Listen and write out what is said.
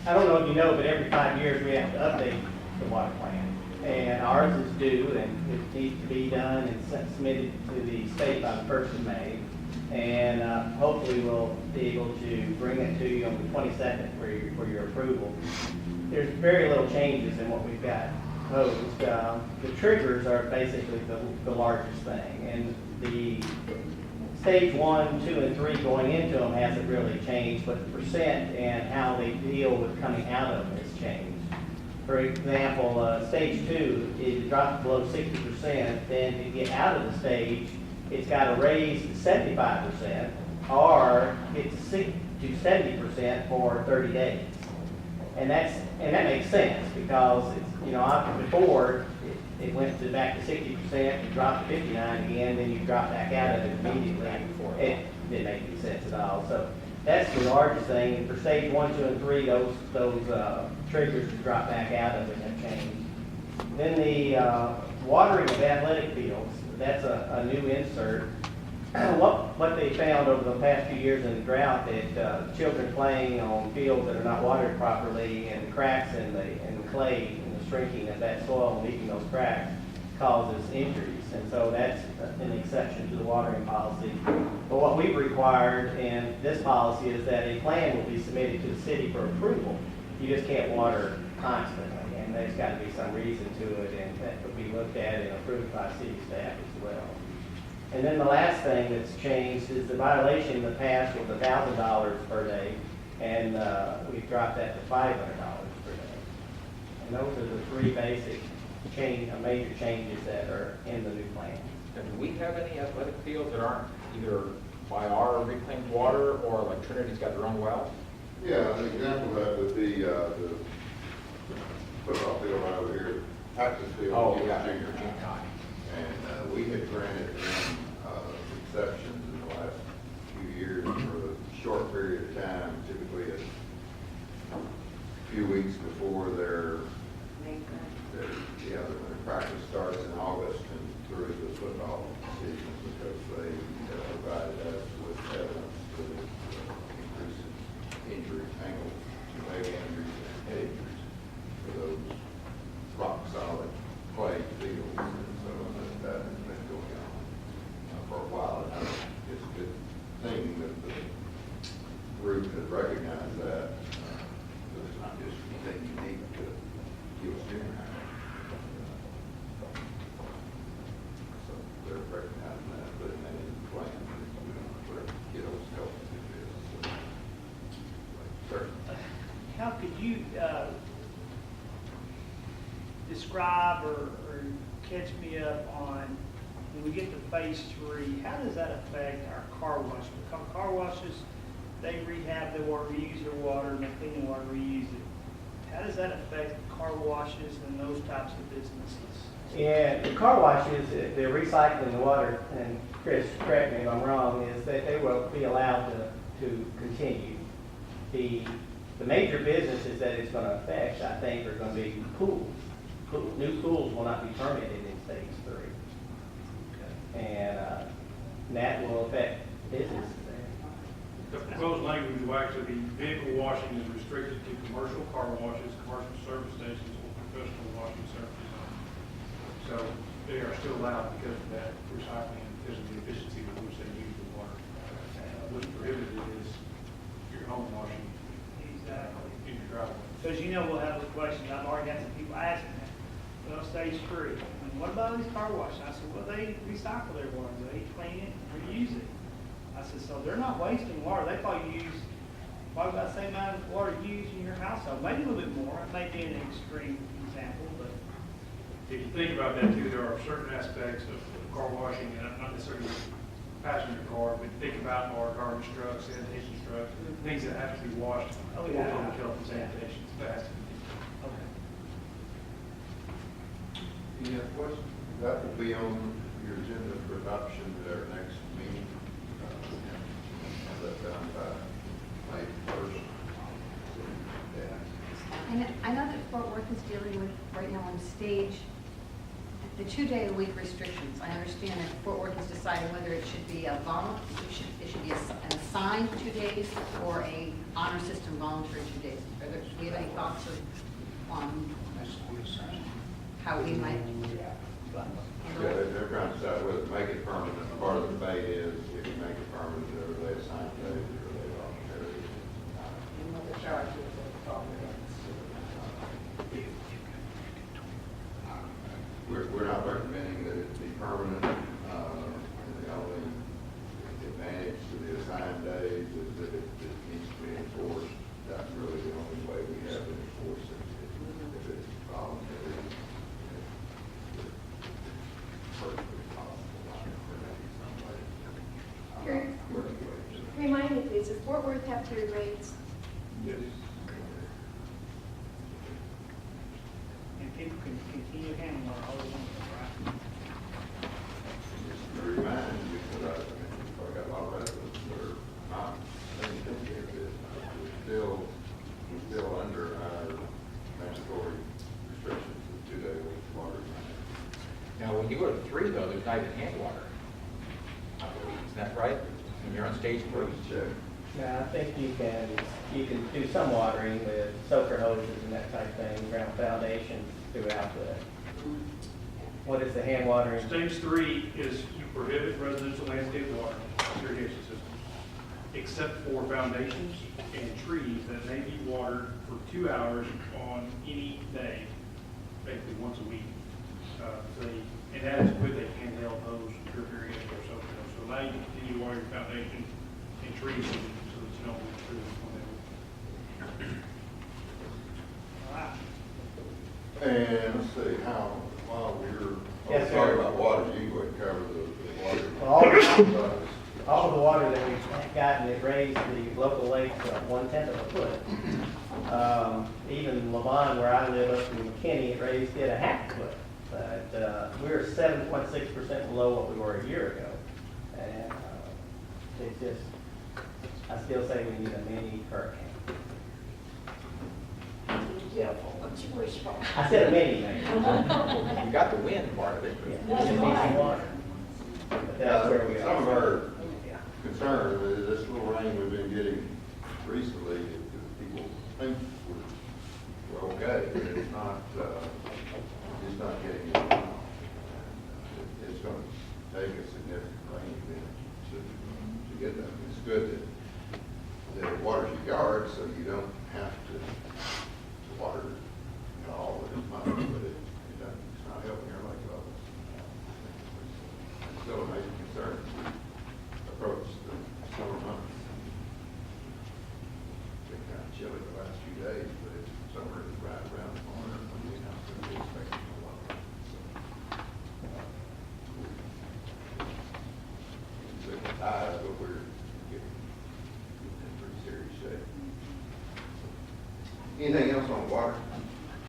I don't know if you know, but every 5 years we have to update the water plan. And ours is due, and it needs to be done and submitted to the state by the 1st of May. And hopefully we'll be able to bring it to you on the 22nd for your approval. There's very little changes in what we've got proposed. The triggers are basically the largest thing. And the stage 1, 2, and 3 going into them hasn't really changed, but the percent and how they deal with coming out of them has changed. For example, stage 2, it drops below 60%, then to get out of the stage, it's got to raise to 75% or get to 70% for 30 days. And that makes sense because it's, before it went back to 60%, you dropped to 59 again, then you drop back out of it immediately. It didn't make any sense at all. So that's the largest thing. And for stage 1, 2, and 3, those triggers to drop back out of it have changed. Then the watering of athletic fields, that's a new insert. What they found over the past few years in the drought, that children playing on fields that are not watered properly, and cracks in the clay and the shrinking of that soil and leaving those cracks causes injuries. And so that's an exception to the watering policy. But what we've required in this policy is that a plan will be submitted to the city for approval. You just can't water constantly, and there's got to be some reason to it, and that will be looked at and approved by city staff as well. And then the last thing that's changed is the violation in the past was $1,000 per day, and we've dropped that to $500 per day. And those are the three basic major changes that are in the new plan. And do we have any athletic fields that aren't either by our reclaimed water or like Trinity's got their own well? Yeah, an example of that would be the football field right over here, practice field. Oh, yeah. Junior high. And we had granted them exceptions in the last few years for a short period of time, typically a few weeks before their practice starts in August and through the football season, because they provided us with evidence to increase injuries, leg injuries, and head injuries for those rock solid clay fields. And so that has been going on for a while. And it's a good thing that the group has recognized that. So it's not just anything unique to U.S. Junior High. So they're recognizing that, putting that in the plan. We don't want to put kiddos help do this. So, certainly. How could you describe or catch me up on, when we get to phase 3, how does that affect our car wash? Because car washes, they rehab their water, reuse their water, and they clean the water, reuse it. How does that affect car washes and those types of businesses? Yeah, the car washes, they're recycling the water, and Chris, correct me if I'm wrong, is that they will be allowed to continue. The major businesses that it's going to affect, I think, are going to be pools. New pools will not be permitted in stage 3. And that will affect businesses there. The proposed language will actually be vehicle washing is restricted to commercial car washes, commercial service stations, or professional washing services. So they are still allowed because of that recycling and because of the efficiency with which they use the water. What's prohibited is your home washing Exactly. in your driveway. Because we'll have the questions. I've already got some people asking that. Well, stage 3. And what about these car washes? I said, well, they recycle their water. They clean it, reuse it. I said, so they're not wasting water. They probably use about the same amount of water you use in your household. Maybe a little bit more. It may be an extreme example, but If you think about that too, there are certain aspects of car washing, and not necessarily passenger car, but think about our garbage trucks, sanitation trucks, things that have to be washed Oh, for yeah. public health and sanitation. That has to be. okay. Any other questions? That will be on your agenda for adoption at our next meeting. Have that done by May 1st. Yeah. And I know that Fort Worth is dealing with, right now on stage, the 2-day-a-week restrictions. I understand that Fort Worth is deciding whether it should be it should be an assigned 2 days or a honor system voluntary 2 days. Do we have thoughts on how we might handle Yeah, it? they're trying to decide whether to make it permanent. Part of the debate is if you make it permanent, are they assigned days or are they voluntary? We're not recommending that it be permanent. And the only advantage to the assigned days is that it needs to be enforced. That's really the only way we have to enforce it. If it's voluntary, it's perfectly possible. Remind me, please, does Fort Worth have tiered rates? Yes. And people can continue handling our whole thing, right? Just to remind you, because I got a lot of residents that are not paying attention to this. We're still under our mandatory restrictions of 2 day a week water. Now, when you go to 3, though, there's not even hand water. I believe. Isn't that right? When you're on stage 3? Check. Now, I think you can do some watering with soaker hoses and that type of thing, ground foundations throughout the, what is the hand watering? Stage 3 is you prohibit residential landscape water, irrigation systems, except for foundations and trees that may be watered for 2 hours on any day, basically once a week. And that is with a handheld hose, drip irrigation or soaker hose. So allow you to continue to water your foundation and trees so that you don't lose trees on that. All right. And let's see, while we're Yes, sir. talking about water, you go ahead and cover the water. Well, all the water that we've gotten, it raised the local lakes 1/10 of a foot. Even Levon, where I live up in McKinney, it raised it a half foot. But we're 7.6% below what we were a year ago. And it's just, I still say we need a mini hurricane. What's your wish for? I said a mini, maybe. You got the wind part of it. Yeah, just need some water. But that's where we are. Some of our concern is this little rain we've been getting recently, people think we're okay, but it's not getting it now. It's going to take a significant rain event to get that. It's good that it waters your yard so you don't have to water it all at once, but it's not helping your lake levels. It's still a major concern as we approach the summer months. It's been kind of chilly the last few days, but summer is right around the corner. We're not going to be expecting a lot. So it's high, but we're getting in pretty serious shape. Anything else on water?